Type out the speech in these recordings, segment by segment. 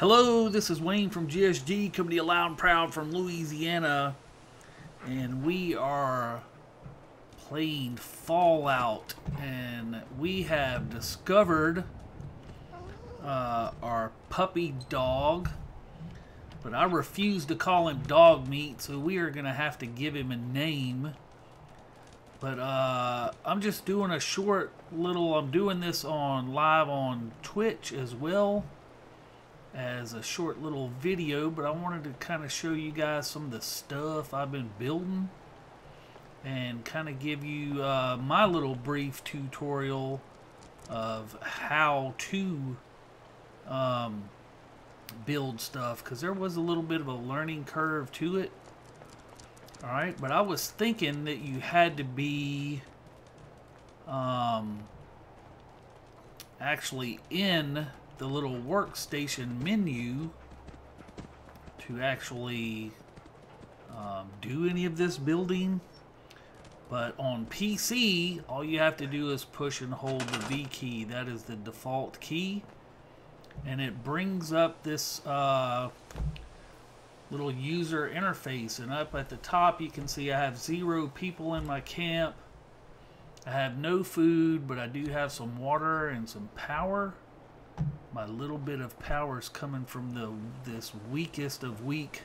Hello, this is Wayne from GSG, coming to you loud and proud from Louisiana, and we are playing Fallout, and we have discovered our puppy dog, but I refuse to call him dog meat, so we are going to have to give him a name. But I'm just doing a short little, I'm doing this live on Twitch as well as a short little video, but I wanted to kind of show you guys some of the stuff I've been building and kind of give you my little brief tutorial of how to build stuff, because there was a little bit of a learning curve to it. Alright, but I was thinking that you had to be actually in the little workstation menu to actually do any of this building. But on PC, all you have to do is push and hold the V key. That is the default key. And it brings up this little user interface, and up at the top you can see I have 0 people in my camp. I have no food, but I do have some water and some power. My little bit of power is coming from this weakest of weak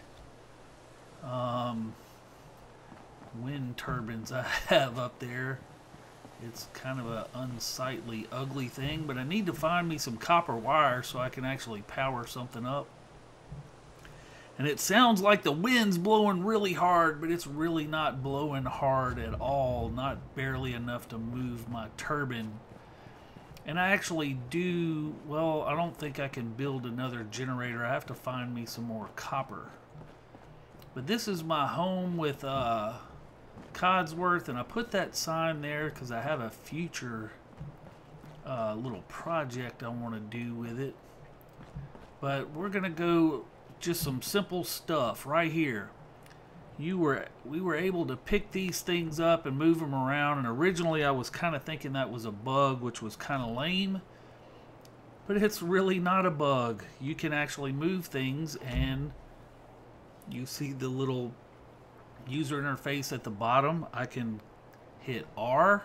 wind turbines I have up there. It's kind of an unsightly, ugly thing, but I need to find me some copper wire so I can actually power something up. And it sounds like the wind's blowing really hard, but it's really not blowing hard at all. Not barely enough to move my turbine. And I actually do, well, I don't think I can build another generator. I have to find me some more copper. But this is my home with Codsworth, and I put that sign there because I have a future little project I want to do with it. But we're going to go just some simple stuff right here. We were able to pick these things up and move them around, and originally I was kind of thinking that was a bug, which was kind of lame, but it's really not a bug. You can actually move things, and you see the little user interface at the bottom. I can hit R,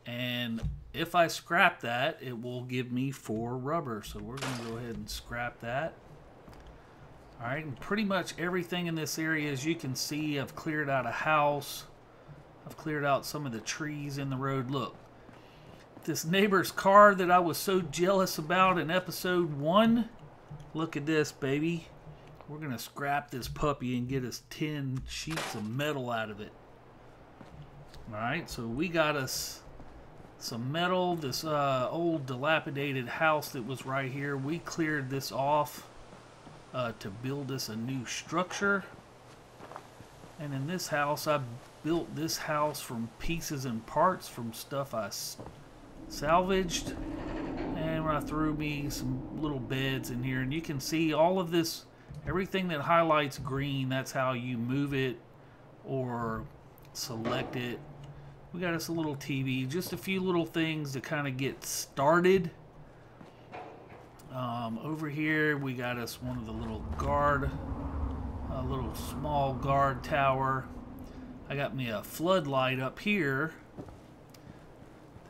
and if I scrap that, it will give me 4 rubber. So we're going to go ahead and scrap that. Alright, and pretty much everything in this area, as you can see, I've cleared out a house. I've cleared out some of the trees in the road. Look, this neighbor's car that I was so jealous about in episode 1. Look at this, baby. We're going to scrap this puppy and get us 10 sheets of metal out of it. Alright, so we got us some metal. This old dilapidated house that was right here, we cleared this off to build us a new structure. And in this house, I built this house from pieces and parts from stuff I salvaged, and when I threw me some little beds in here, and you can see all of this, everything that highlights green, that's how you move it or select it. We got us a little TV, just a few little things to kind of get started. Over here we got us one of the little a little small guard tower. I got me a floodlight up here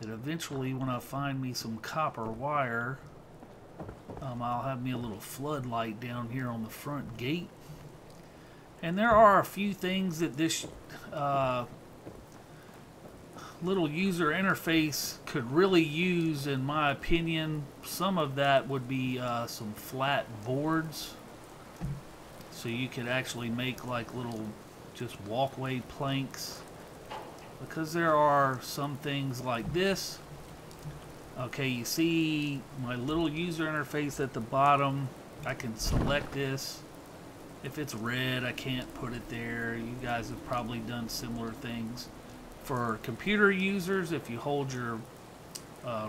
that eventually, when I find me some copper wire, I'll have me a little floodlight down here on the front gate. And there are a few things that this little user interface could really use, in my opinion. Some of that would be some flat boards, so you could actually make like little just walkway planks, because there are some things like this. Okay, you see my little user interface at the bottom. I can select this. If it's red, I can't put it there. You guys have probably done similar things. For computer users, if you hold your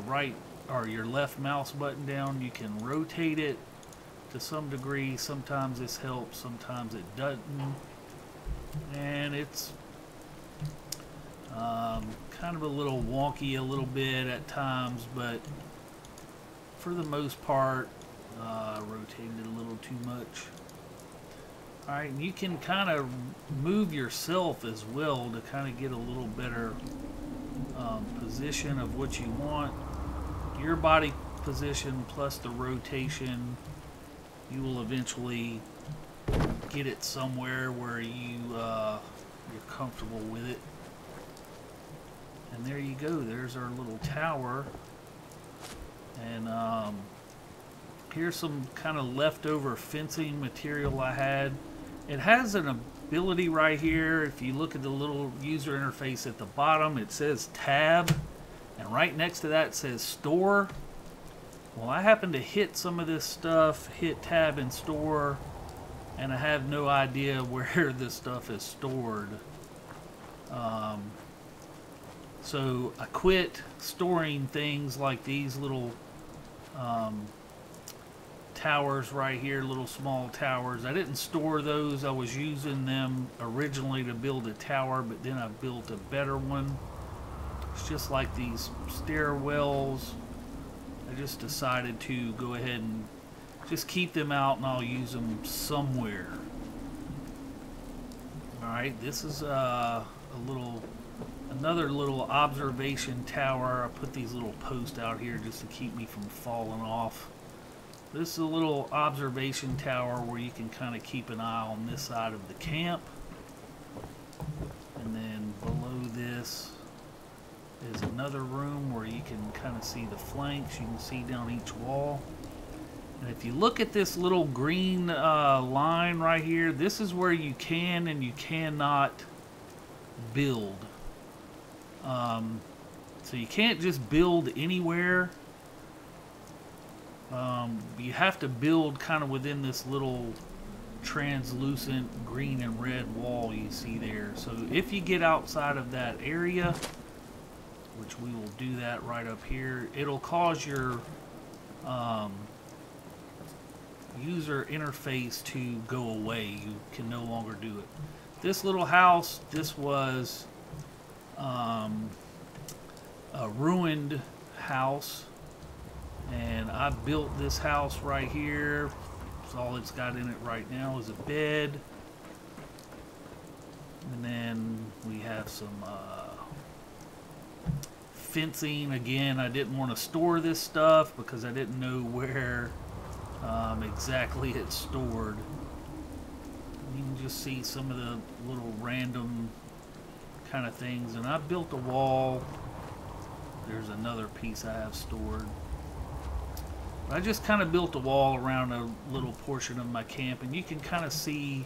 right or your left mouse button down, you can rotate it to some degree. Sometimes this helps, sometimes it doesn't. And it's kind of a little wonky a little bit at times, but for the most part, Rotated a little too much. Alright, and you can kind of move yourself as well to kind of get a little better position of what you want. Your body position plus the rotation, you will eventually get it somewhere where you're comfortable with it. And there you go, there's our little tower. And here's some kind of leftover fencing material I had. It has an ability right here. If you look at the little user interface at the bottom, it says tab, and right next to that says store. Well, I happen to hit some of this stuff, hit tab and store, and I have no idea where this stuff is stored. So I quit storing things like these little towers right here, little small towers. I didn't store those. I was using them originally to build a tower, but then I built a better one. It's just like these stairwells. I just decided to go ahead and just keep them out, and I'll use them somewhere. Alright, this is another little observation tower. I put these little posts out here just to keep me from falling off. This is a little observation tower where you can kind of keep an eye on this side of the camp. And then below this is another room where you can kind of see the flanks. You can see down each wall. And if you look at this little green line right here, this is where you can and you cannot build. So you can't just build anywhere. You have to build kind of within this little translucent green and red wall you see there. So if you get outside of that area, which we will do that right up here, it'll cause your user interface to go away. You can no longer do it. This little house, this was a ruined house, and I built this house right here. So all it's got in it right now is a bed, and then we have some fencing. Again, I didn't want to store this stuff because I didn't know where exactly it's stored. You can just see some of the little random kind of things, and I built a wall. There's another piece I have stored. I just kind of built a wall around a little portion of my camp, and you can kind of see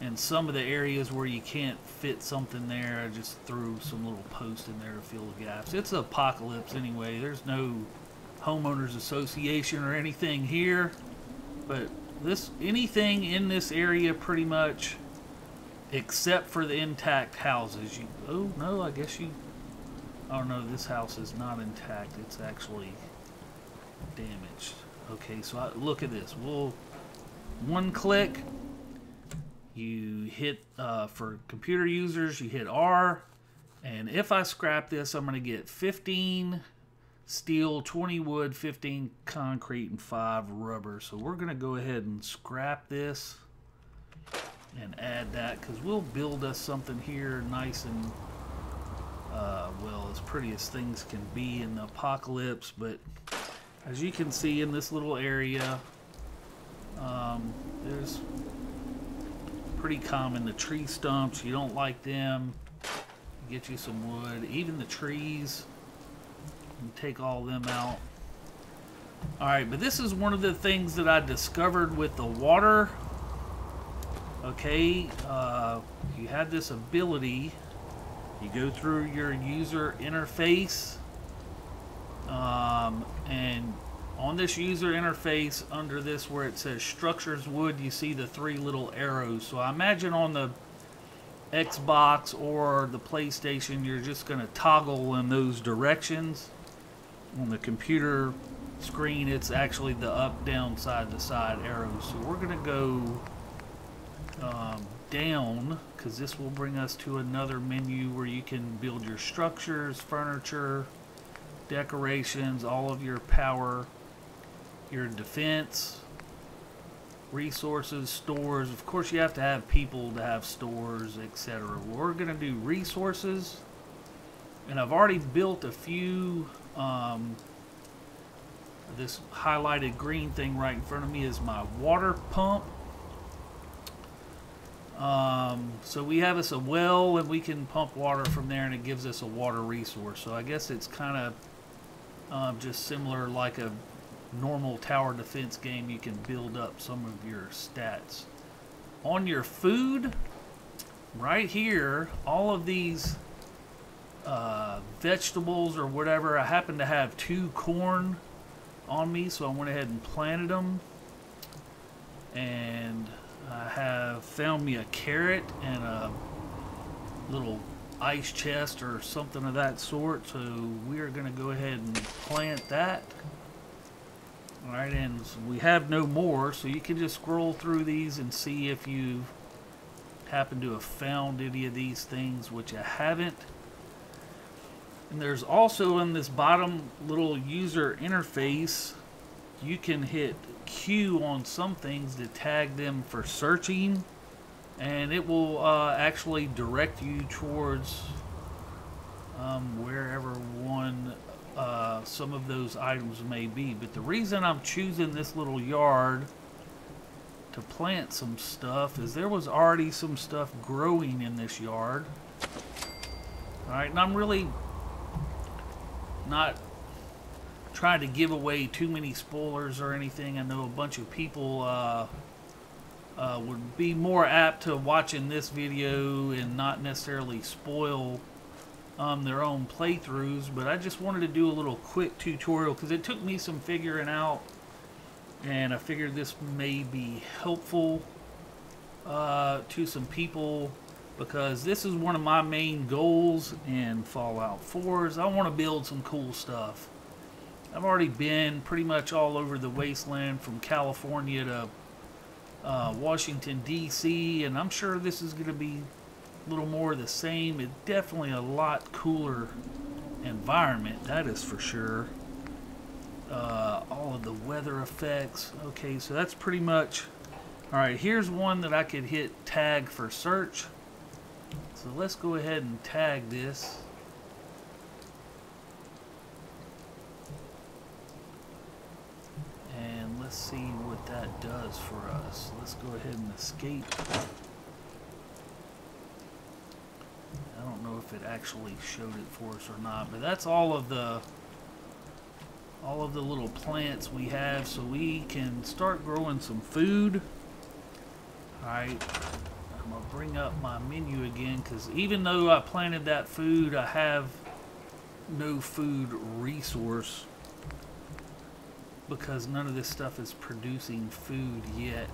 in some of the areas where you can't fit something there, I just threw some little posts in there to fill the gaps. It's an apocalypse anyway. There's no homeowners association or anything here, but anything in this area pretty much, except for the intact houses. Oh no, I guess oh no, this house is not intact. It's actually damaged. Okay, so look at this. One click, you hit for computer users, you hit R, and if I scrap this, I'm going to get 15 steel, 20 wood, 15 concrete, and 5 rubber. So we're going to go ahead and scrap this and add that, because we'll build us something here nice and well, as pretty as things can be in the apocalypse. But as you can see in this little area, there's pretty common the tree stumps. You don't like them, get you some wood. Even the trees, you take all them out. Alright, but this is one of the things that I discovered with the water. Okay, you have this ability. You go through your user interface, and on this user interface, under this where it says structures wood, you see the 3 little arrows. So I imagine on the Xbox or the PlayStation, you're just going to toggle in those directions. On the computer screen, it's actually the up, down, side to side arrows. So we're going to go down, because this will bring us to another menu where you can build your structures, furniture, decorations, all of your power. your defense, resources, stores. Of course, you have to have people to have stores, etc. We're going to do resources, and I've already built a few. This highlighted green thing right in front of me is my water pump. So we have us a well, and we can pump water from there, and it gives us a water resource. So I guess it's kind of just similar like a normal tower defense game. You can build up some of your stats. On your food, right here, all of these vegetables or whatever, I happen to have 2 corn on me, so I went ahead and planted them. And I have found me a carrot and a little ice chest or something of that sort, so we are going to go ahead and plant that. Alright, and we have no more, so you can just scroll through these and see if you happen to have found any of these things, which I haven't. And there's also in this bottom little user interface, you can hit Q on some things to tag them for searching, and it will actually direct you towards wherever some of those items may be. But the reason I'm choosing this little yard to plant some stuff is there was already some stuff growing in this yard. Alright, and I'm really not trying to give away too many spoilers or anything. I know a bunch of people would be more apt to watching this video and not necessarily spoil their own playthroughs, but I just wanted to do a little quick tutorial because it took me some figuring out, and I figured this may be helpful to some people, because this is one of my main goals in Fallout 4 is I want to build some cool stuff. I've already been pretty much all over the wasteland from California to Washington, D.C., and I'm sure this is going to be a little more of the same. It's definitely a lot cooler environment, that is for sure. All of the weather effects. Okay, so that's pretty much... Alright, here's one that I could hit tag for search. So let's go ahead and tag this. And let's see what that does for us. Let's go ahead and escape. I don't know if it actually showed it for us or not, but that's all of the little plants we have, so we can start growing some food. Alright, I'm going to bring up my menu again, because even though I planted that food, I have no food resource, because none of this stuff is producing food yet.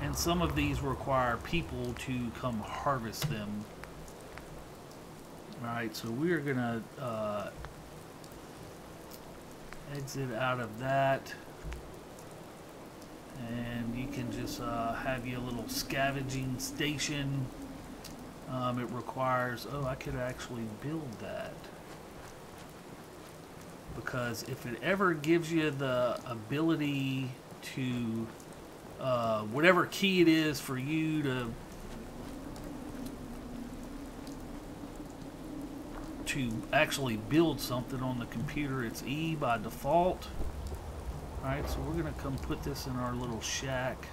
And some of these require people to come harvest them. Alright, so we are going to exit out of that. And you can just have your little scavenging station. It requires... Oh, I could actually build that. Because if it ever gives you the ability to... whatever key it is for you to actually build something on the computer, it's E by default. Alright, so we're going to come put this in our little shack,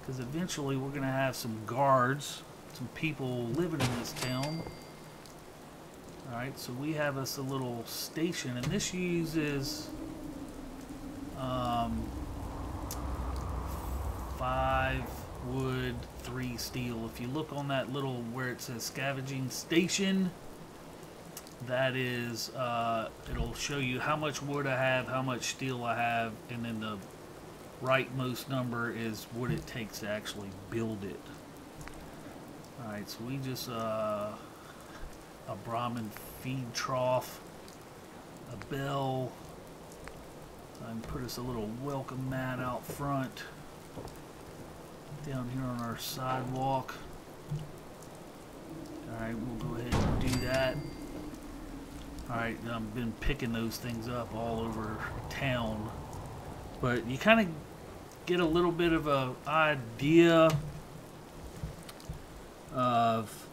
because eventually we're going to have some guards, some people living in this town. Alright, so we have us a little station, and this uses 5 wood, 3 steel. If you look on that little where it says scavenging station, that is, it'll show you how much wood I have, how much steel I have, and then the rightmost number is what it takes to actually build it. Alright, so we just, a Brahmin feed trough, a bell, and put us a little welcome mat out front, down here on our sidewalk. Alright, we'll go ahead and do that. Alright, I've been picking those things up all over town. But you kind of get a little bit of an idea of,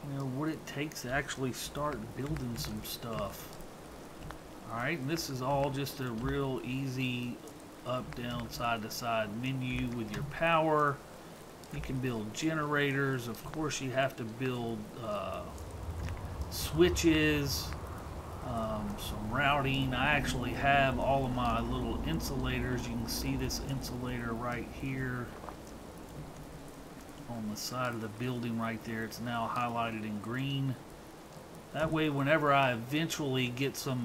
you know, what it takes to actually start building some stuff. Alright, and this is all just a real easy up, down, side to side menu with your power. You can build generators. Of course, you have to build switches, some routing. I actually have all of my little insulators. You can see this insulator right here on the side of the building right there. It's now highlighted in green. That way, whenever I eventually get some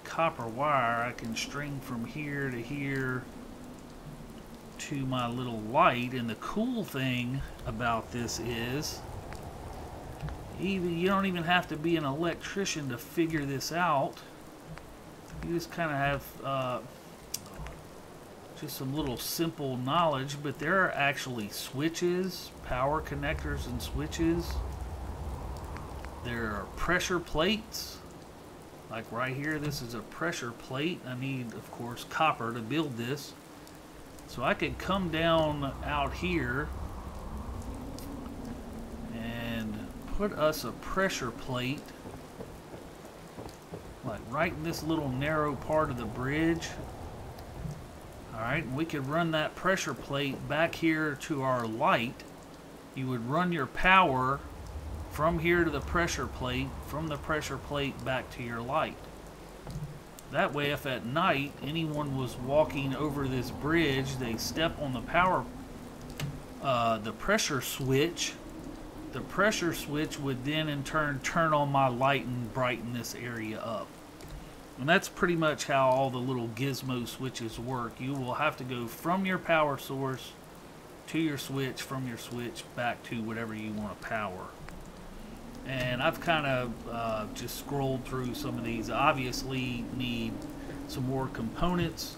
copper wire, I can string from here to here to my little light. And the cool thing about this is, you don't even have to be an electrician to figure this out. You just kind of have just some little simple knowledge, but there are actually switches, power connectors and switches. There are pressure plates, like right here. This is a pressure plate. I need, of course, copper to build this. So I could come down out here and put us a pressure plate, like right in this little narrow part of the bridge. Alright, and we could run that pressure plate back here to our light. You would run your power from here to the pressure plate, from the pressure plate back to your light. That way, if at night anyone was walking over this bridge, they step on the power, the pressure switch. The pressure switch would then in turn turn on my light and brighten this area up. And that's pretty much how all the little gizmo switches work. You will have to go from your power source to your switch, from your switch back to whatever you want to power. And I've kind of just scrolled through some of these. Obviously need some more components,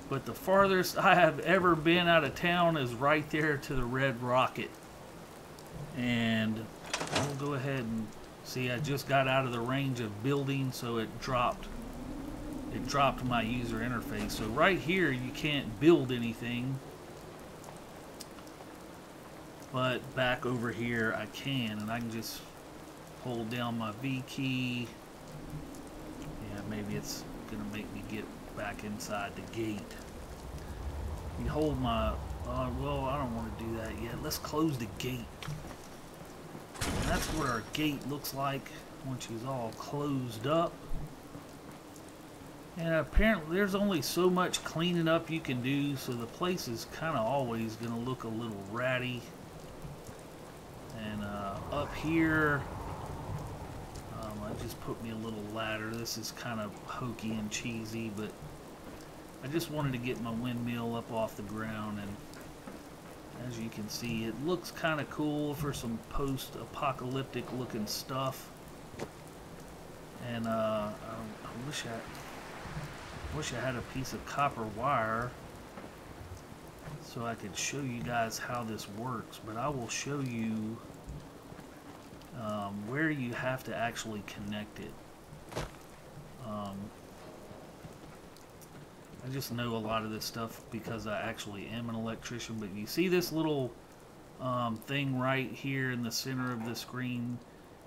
but the farthest I have ever been out of town is right there to the red rocket. And we'll go ahead and see, I just got out of the range of building, so it dropped my user interface. So right here you can't build anything, but back over here I can, and I can just hold down my V key. Yeah, maybe it's gonna make me get back inside the gate. You hold my well, I don't want to do that yet. Let's close the gate. And that's what our gate looks like once it's all closed up. And apparently there's only so much cleaning up you can do, so the place is kind of always going to look a little ratty. And up here, I just put me a little ladder. This is kind of hokey and cheesy, but I just wanted to get my windmill up off the ground. And as you can see, it looks kind of cool for some post-apocalyptic looking stuff. And I wish I had a piece of copper wire so I could show you guys how this works, but I will show you where you have to actually connect it. I just know a lot of this stuff because I actually am an electrician, but you see this little thing right here in the center of the screen?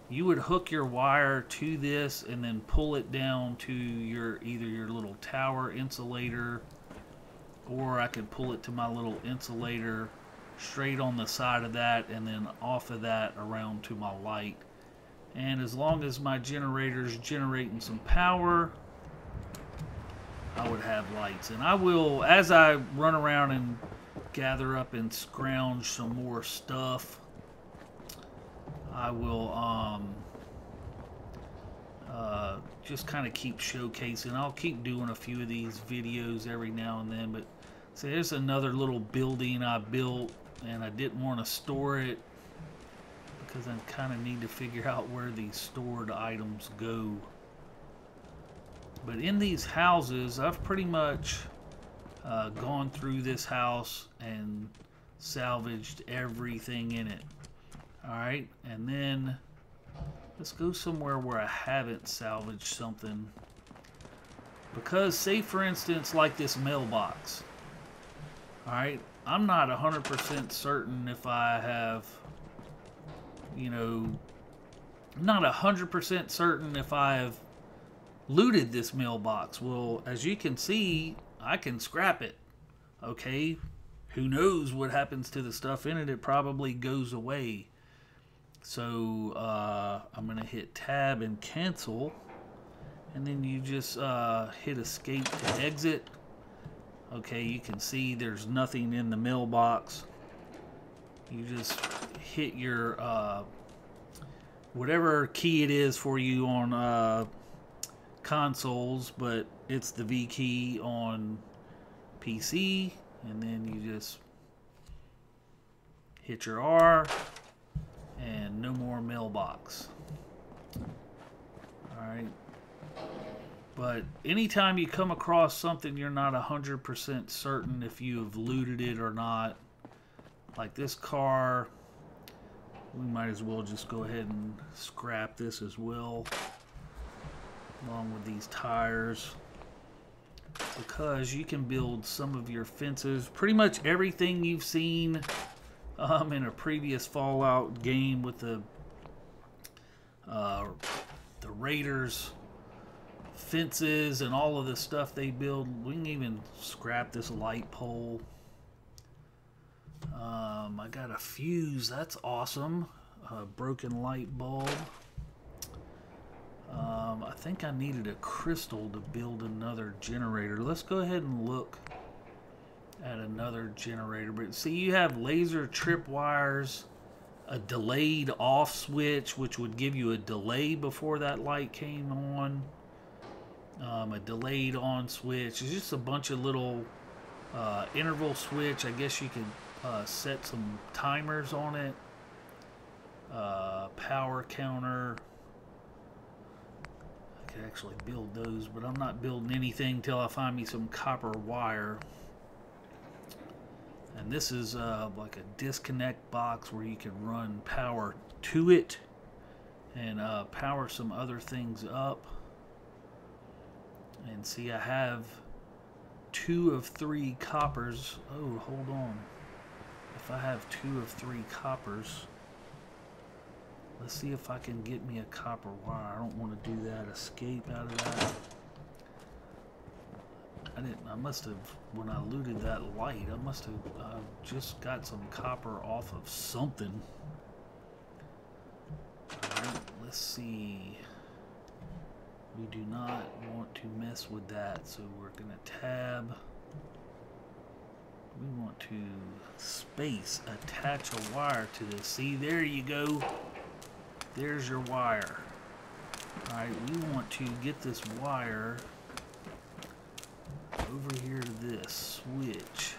You would hook your wire to this and then pull it down to either your little tower insulator, or I could pull it to my little insulator straight on the side of that, and then off of that around to my light. And as long as my generator's generating some power, I would have lights. And I will, as I run around and gather up and scrounge some more stuff, I will just kind of keep showcasing. I'll keep doing a few of these videos every now and then. But see, there's another little building I built, and I didn't want to store it because I kind of need to figure out where these stored items go. But in these houses, I've pretty much gone through this house and salvaged everything in it. Alright, and then Let's go somewhere where I haven't salvaged something. Because, say for instance, like this mailbox. Alright, I'm not 100% certain if I have, you know, I'm not 100% certain if I have looted this mailbox. Well, as you can see, I can scrap it. Okay, who knows what happens to the stuff in it? It probably goes away. So I'm going to hit tab and cancel, and then you just hit escape to exit. Okay, you can see there's nothing in the mailbox. You just hit your whatever key it is for you on consoles, but it's the V key on PC, and then you just hit your R. And no more mailbox. Alright. But anytime you come across something you're not 100% certain if you have looted it or not, like this car, we might as well just go ahead and scrap this as well, along with these tires, because you can build some of your fences. Pretty much everything you've seen in a previous Fallout game with the Raiders fences and all of the stuff they build. We can even scrap this light pole. I got a fuse, that's awesome. A broken light bulb. I think I needed a crystal to build another generator. Let's go ahead and look at another generator. But see, you have laser trip wires, a delayed off switch, which would give you a delay before that light came on, a delayed on switch. It's just a bunch of little interval switch. I guess you can set some timers on it. Power counter. I could actually build those, but I'm not building anything till I find me some copper wire. And this is like a disconnect box where you can run power to it and power some other things up. And see, I have 2 of 3 coppers. Oh, hold on. If I have 2 of 3 coppers, let's see if I can get me a copper wire. I don't want to do that. Escape out of that. I must have, when I looted that light, I must have just got some copper off of something. Alright, let's see. We do not want to mess with that, so we're going to tab. We want to space attach a wire to this. See, there you go. There's your wire. Alright, we want to get this wire over here to this switch.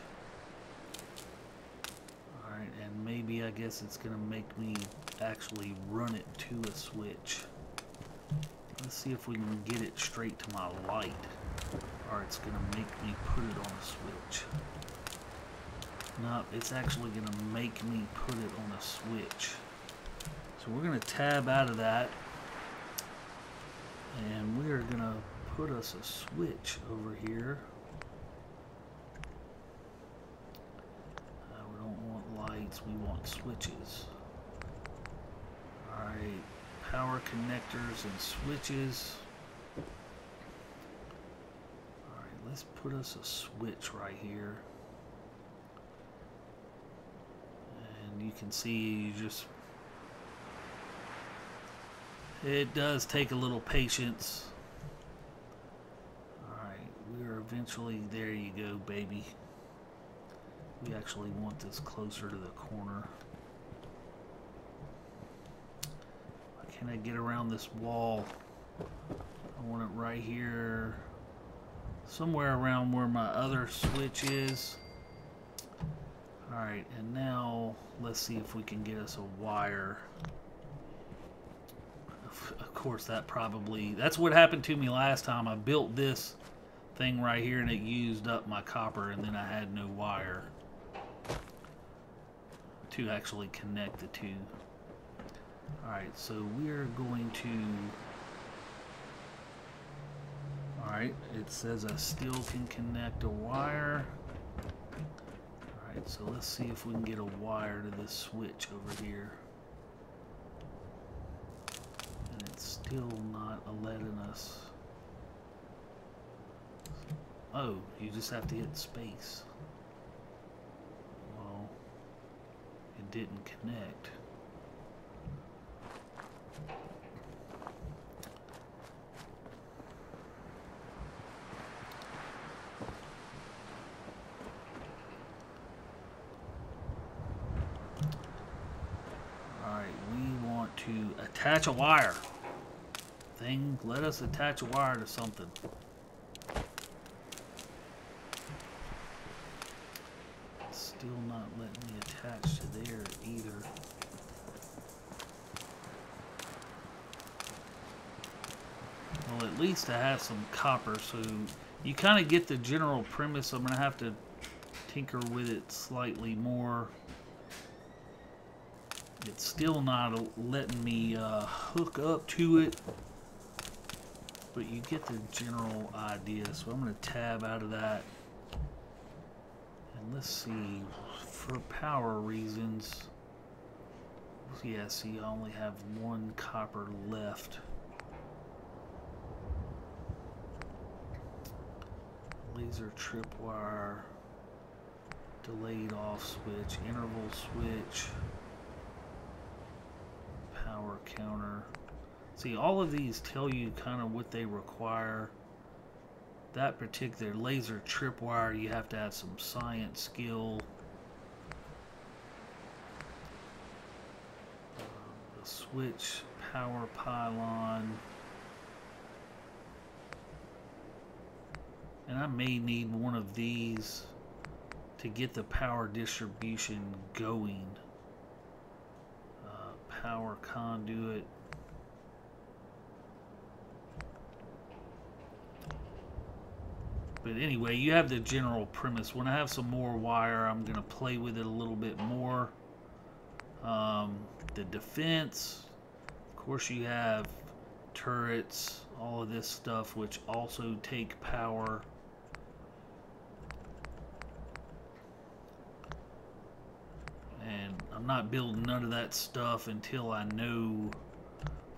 Alright, and maybe I guess it's going to make me actually run it to a switch. Let's see if we can get it straight to my light, or it's going to make me put it on a switch. No, it's actually going to make me put it on a switch. So we're going to tab out of that, and we are going to put us a switch over here. We don't want lights, we want switches. Alright, power connectors and switches. Alright, let's put us a switch right here. And you can see you just, it does take a little patience. Alright, we're eventually, there you go, baby. We actually want this closer to the corner. Why can't I get around this wall? I want it right here, somewhere around where my other switch is. Alright, and now let's see if we can get us a wire. Of course, that's what happened to me last time. I built this thing right here and it used up my copper, and then I had no wire to actually connect the two. Alright, so we're going to... Alright, it says I still can connect a wire. Alright, so let's see if we can get a wire to this switch over here. And it's still not letting us... Oh, you just have to hit space. Well, it didn't connect. Alright, we want to attach a wire. Thing, let us attach a wire to something. Still not letting me attach to there either. Well, at least I have some copper, so you kind of get the general premise. I'm going to have to tinker with it slightly more. It's still not letting me hook up to it, but you get the general idea. So I'm going to tab out of that. And let's see, for power reasons, yeah, see, I only have one copper left. Laser tripwire, delayed off switch, interval switch, power counter. See, all of these tell you kind of what they require. That particular laser tripwire, you have to have some science skill. The switch, power pylon. And I may need one of these to get the power distribution going. Power conduit. But anyway, you have the general premise. When I have some more wire, I'm going to play with it a little bit more. The defense, of course, you have turrets, all of this stuff, which also take power. And I'm not building none of that stuff until I know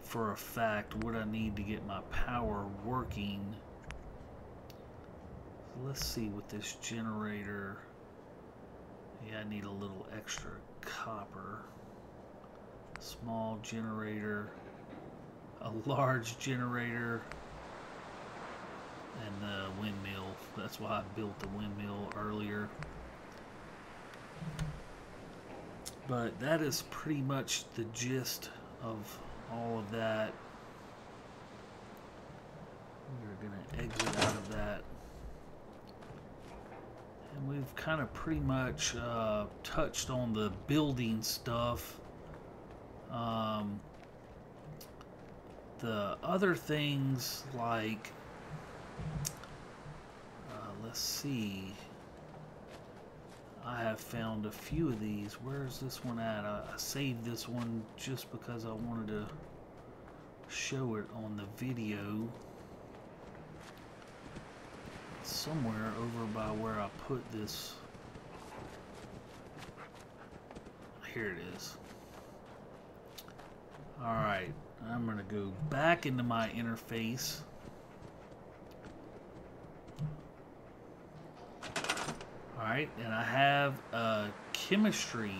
for a fact what I need to get my power working. Let's see with this generator. Yeah, I need a little extra copper. Small generator, a large generator, and the windmill. That's why I built the windmill earlier. But that is pretty much the gist of all of that. We're going to exit out of that. And we've kind of pretty much touched on the building stuff. The other things like, let's see, I have found a few of these. Where's this one at? I saved this one just because I wanted to show it on the video. Somewhere over by where I put this. Here it is. Alright, I'm going to go back into my interface. Alright, and I have chemistry.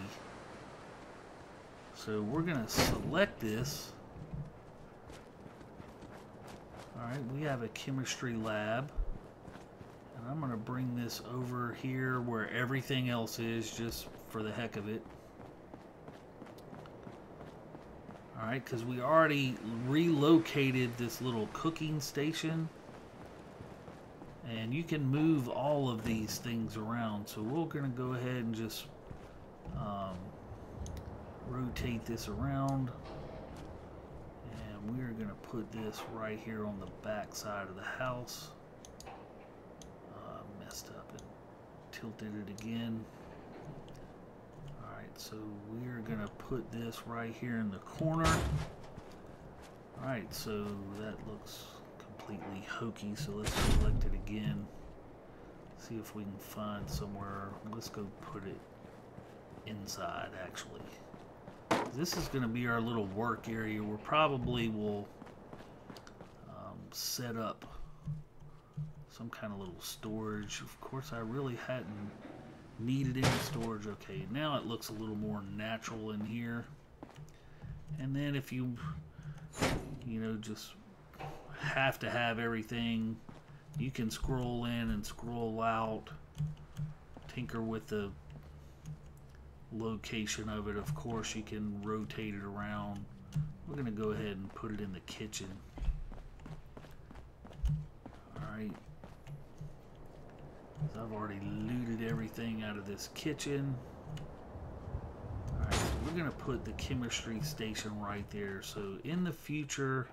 So we're going to select this. Alright, we have a chemistry lab. And I'm going to bring this over here where everything else is, just for the heck of it. Alright, because we already relocated this little cooking station. And you can move all of these things around. So we're going to go ahead and just rotate this around. And we're going to put this right here on the back side of the house. Messed up and tilted it again. Alright, so we're gonna put this right here in the corner. Alright, so that looks completely hokey, so let's select it again. See if we can find somewhere. Let's go put it inside, actually. This is going to be our little work area where probably we'll set up some kind of little storage. Of course, I really hadn't needed any storage. Okay, now it looks a little more natural in here. And then if you know, just have to have everything, you can scroll in and scroll out, tinker with the location of it. Of course, you can rotate it around. We're going to go ahead and put it in the kitchen. Alright. So I've already looted everything out of this kitchen. Alright, so we're going to put the chemistry station right there. So in the future,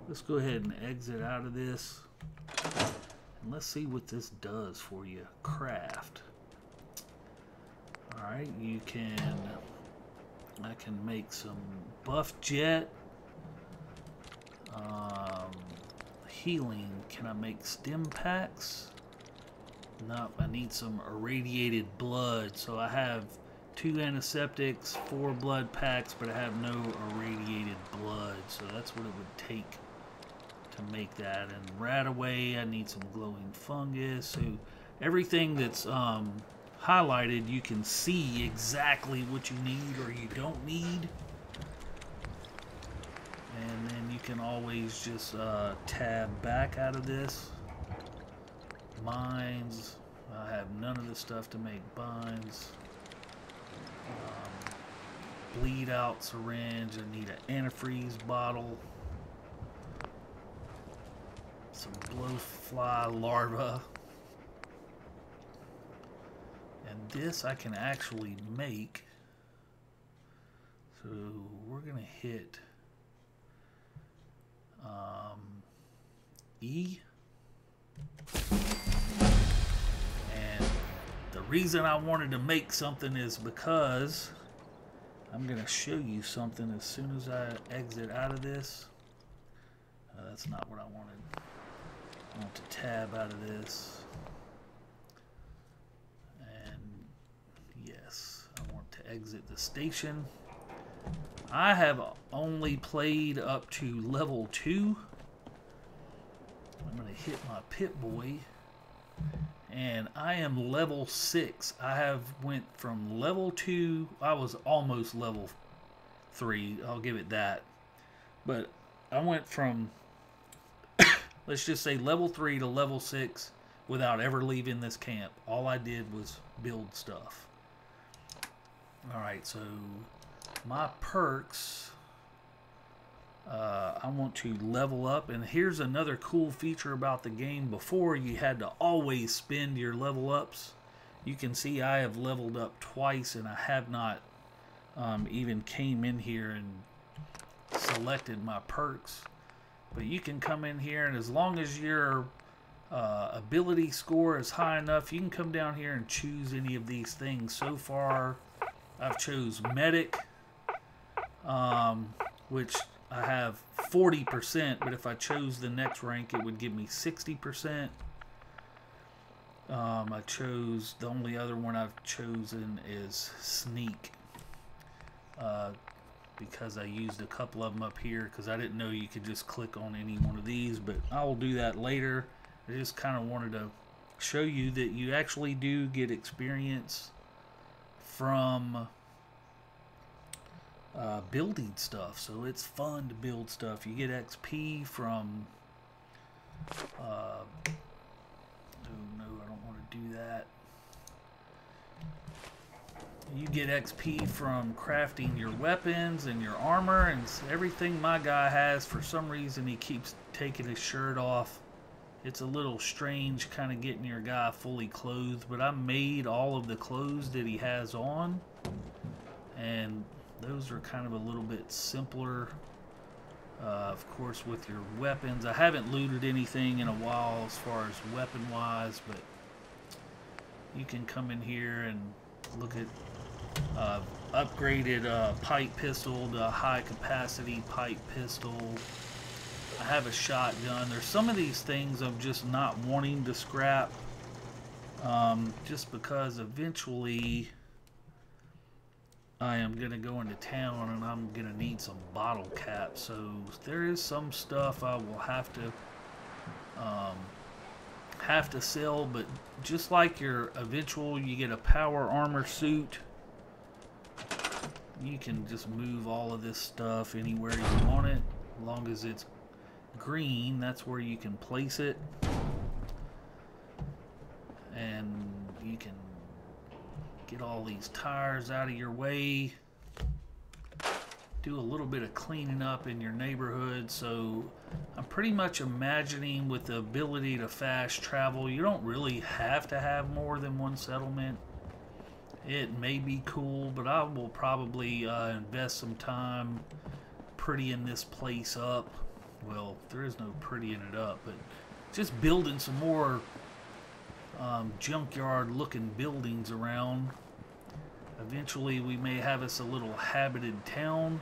let's go ahead and exit out of this. And let's see what this does for you. Craft. Alright, I can make some buff jet. Healing. Can I make stim packs? No, I need some irradiated blood. So I have 2 antiseptics, 4 blood packs, but I have no irradiated blood. So that's what it would take to make that. And right away, I need some glowing fungus. So everything that's highlighted, you can see exactly what you need or you don't need. And then you can always just tab back out of this. Mines. I have none of the stuff to make binds. Bleed out syringe. I need an antifreeze bottle. Some blowfly larvae. And this I can actually make. So we're going to hit E. And the reason I wanted to make something is because I'm going to show you something as soon as I exit out of this. That's not what I wanted. I want to tab out of this. And yes, I want to exit the station. I have only played up to level 2. I'm going to hit my Pip-Boy. And I am level 6. I have went from level 2. I was almost level 3. I'll give it that. But I went from, let's just say, level 3 to level 6 without ever leaving this camp. All I did was build stuff. Alright, so my perks, I want to level up. And here's another cool feature about the game. Before, you had to always spend your level ups. You can see I have leveled up twice, and I have not even came in here and selected my perks. But you can come in here, and as long as your ability score is high enough, you can come down here and choose any of these things. So far, I've chose medic, which I have 40%, but if I chose the next rank, it would give me 60%. I chose, the only other one I've chosen is sneak, because I used a couple of them up here, because I didn't know you could just click on any one of these, but I will do that later. I just kind of wanted to show you that you actually do get experience from building stuff, so it's fun to build stuff. You get XP from oh no, I don't want to do that. You get XP from crafting your weapons and your armor and everything my guy has. For some reason, he keeps taking his shirt off. It's a little strange kind of getting your guy fully clothed, but I made all of the clothes that he has on, and those are kind of a little bit simpler. Of course, with your weapons, I haven't looted anything in a while as far as weapon wise, but you can come in here and look at upgraded pipe pistol to high capacity pipe pistol. I have a shotgun. There's some of these things I'm just not wanting to scrap, just because eventually I am going to go into town and I'm going to need some bottle caps. So there is some stuff I will have to sell, but just like your eventual, you get a power armor suit, you can just move all of this stuff anywhere you want it. As long as it's green, that's where you can place it. And you can get all these tires out of your way. Do a little bit of cleaning up in your neighborhood. So I'm pretty much imagining with the ability to fast travel, you don't really have to have more than one settlement. It may be cool, but I will probably invest some time prettying this place up. Well, there is no prettying it up, but just building some more junkyard looking buildings around. Eventually we may have us a little habited town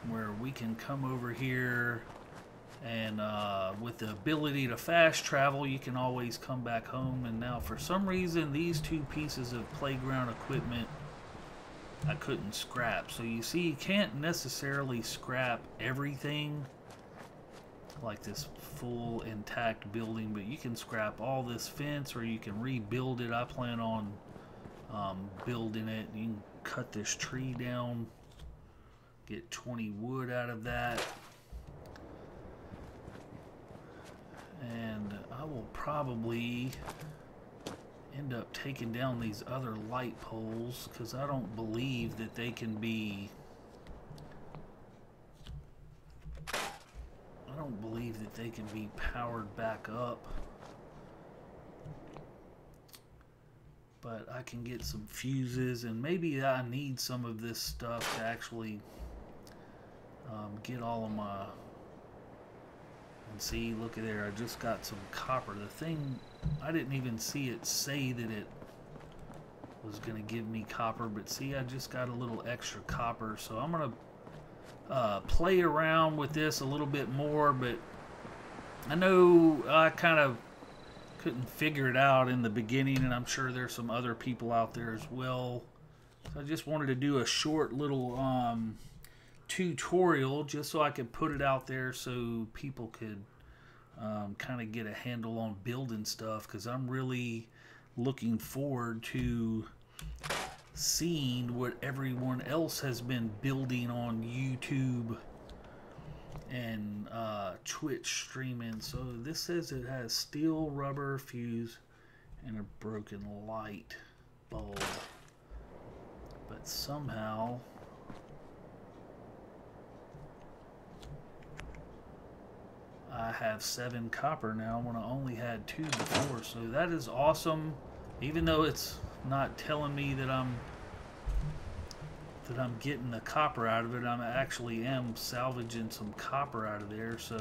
where we can come over here, and with the ability to fast travel, you can always come back home. And now for some reason these two pieces of playground equipment I couldn't scrap. So you see, you can't necessarily scrap everything like this full intact building, but you can scrap all this fence or you can rebuild it. I plan on building it. You can cut this tree down, get 20 wood out of that, and I will probably end up taking down these other light poles because I don't believe that they can be powered back up. But I can get some fuses, and maybe I need some of this stuff to actually get all of my... And see, look at there, I just got some copper. The thing, I didn't even see it say that it was going to give me copper, but see, I just got a little extra copper. So I'm going to play around with this a little bit more, but I know I kind of couldn't figure it out in the beginning, and I'm sure there's some other people out there as well. So I just wanted to do a short little tutorial just so I could put it out there so people could kind of get a handle on building stuff, because I'm really looking forward to seeing what everyone else has been building on YouTube and Twitch streaming. So this says it has steel, rubber, fuse, and a broken light bulb. But somehow I have 7 copper now when I only had 2 before. So that is awesome. Even though it's not telling me that I'm getting the copper out of it, I actually am salvaging some copper out of there. So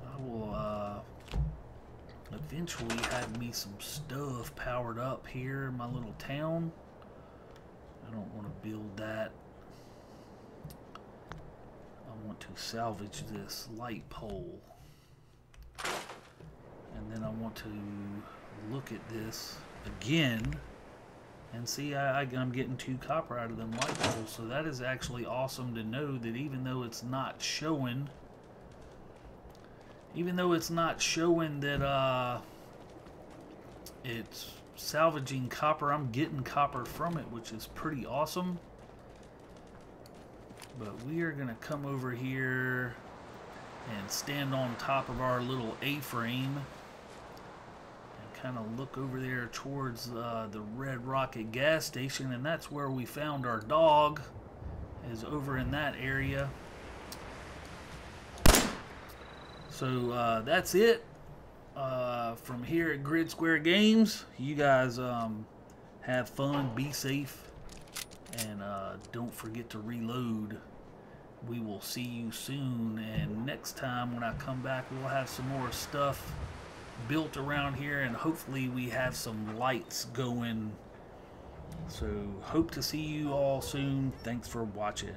I will eventually have me some stuff powered up here in my little town. I don't want to build that. I want to salvage this light pole, and then I want to look at this again and see I'm getting 2 copper out of them light poles. So that is actually awesome to know that even though it's not showing that it's salvaging copper, I'm getting copper from it, which is pretty awesome. But we are going to come over here and stand on top of our little A-frame and kind of look over there towards the Red Rocket gas station, and that's where we found our dog, is over in that area. So that's it from here at Grid Square Games. You guys have fun, be safe, and don't forget to reload. We will see you soon, and next time when I come back, we'll have some more stuff built around here, and hopefully we have some lights going So hope to see you all soon. Thanks for watching.